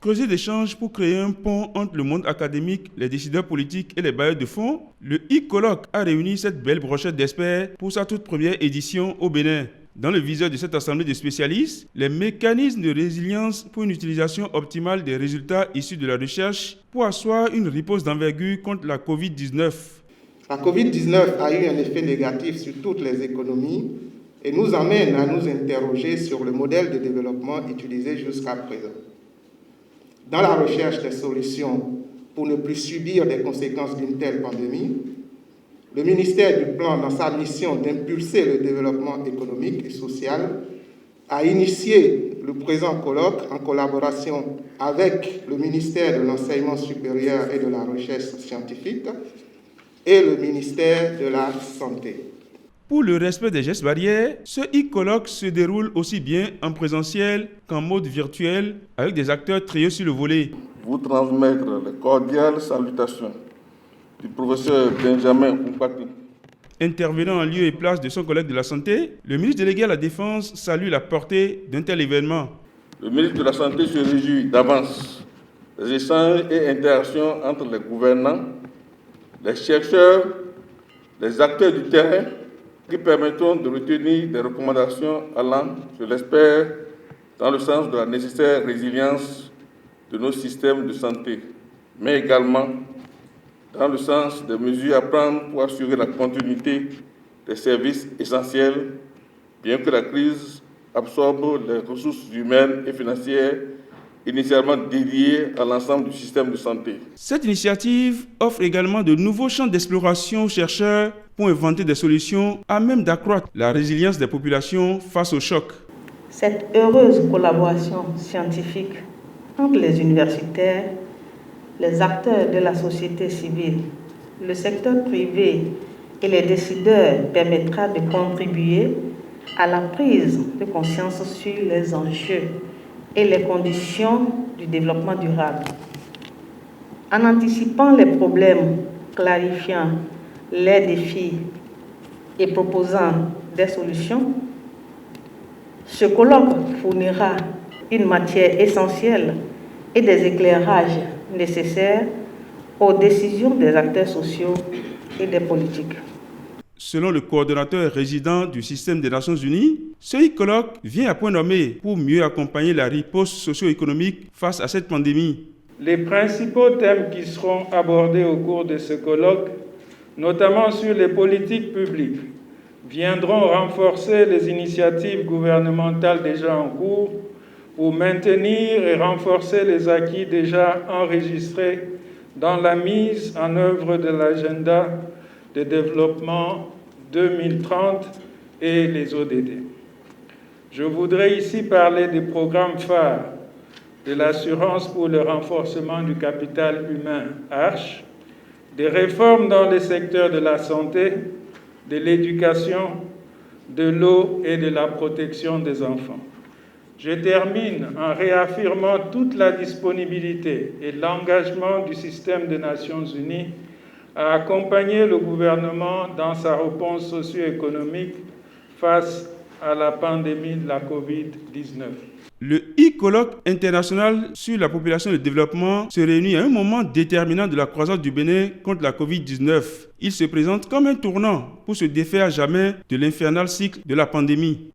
Creuser d'échanges pour créer un pont entre le monde académique, les décideurs politiques et les bailleurs de fonds, le e-colloque a réuni cette belle brochette d'experts pour sa toute première édition au Bénin. Dans le viseur de cette assemblée de spécialistes, les mécanismes de résilience pour une utilisation optimale des résultats issus de la recherche pour asseoir une riposte d'envergure contre la Covid-19. La Covid-19 a eu un effet négatif sur toutes les économies et nous amène à nous interroger sur le modèle de développement utilisé jusqu'à présent. Dans la recherche des solutions pour ne plus subir les conséquences d'une telle pandémie, le ministère du Plan, dans sa mission d'impulser le développement économique et social, a initié le présent colloque en collaboration avec le ministère de l'Enseignement supérieur et de la Recherche scientifique et le ministère de la Santé. Pour le respect des gestes barrières, ce e-colloque se déroule aussi bien en présentiel qu'en mode virtuel avec des acteurs triés sur le volet. Vous transmettre les cordiales salutations du professeur Benjamin Oupati. Intervenant en lieu et place de son collègue de la Santé, le ministre délégué à la Défense salue la portée d'un tel événement. Le ministre de la Santé se réjouit d'avance des échanges et interactions entre les gouvernants, les chercheurs, les acteurs du terrain, qui permettront de retenir des recommandations allant, je l'espère, dans le sens de la nécessaire résilience de nos systèmes de santé, mais également dans le sens des mesures à prendre pour assurer la continuité des services essentiels, bien que la crise absorbe les ressources humaines et financières initialement dédiées à l'ensemble du système de santé. Cette initiative offre également de nouveaux champs d'exploration aux chercheurs pour inventer des solutions à même d'accroître la résilience des populations face au choc. Cette heureuse collaboration scientifique entre les universitaires, les acteurs de la société civile, le secteur privé et les décideurs permettra de contribuer à la prise de conscience sur les enjeux et les conditions du développement durable. En anticipant les problèmes, clarifiant les défis et proposant des solutions, ce colloque fournira une matière essentielle et des éclairages nécessaires aux décisions des acteurs sociaux et des politiques. Selon le coordonnateur résident du système des Nations Unies, ce e-colloque vient à point nommé pour mieux accompagner la riposte socio-économique face à cette pandémie. Les principaux thèmes qui seront abordés au cours de ce colloque, notamment sur les politiques publiques, viendront renforcer les initiatives gouvernementales déjà en cours pour maintenir et renforcer les acquis déjà enregistrés dans la mise en œuvre de l'agenda de développement 2030 et les ODD. Je voudrais ici parler des programmes phares de l'assurance pour le renforcement du capital humain ARCH, des réformes dans les secteurs de la santé, de l'éducation, de l'eau et de la protection des enfants. Je termine en réaffirmant toute la disponibilité et l'engagement du système des Nations Unies à accompagner le gouvernement dans sa réponse socio-économique face à la pandémie de la Covid-19. Le e-colloque international sur la population et le développement se réunit à un moment déterminant de la croissance du Bénin contre la Covid-19. Il se présente comme un tournant pour se défaire à jamais de l'infernal cycle de la pandémie.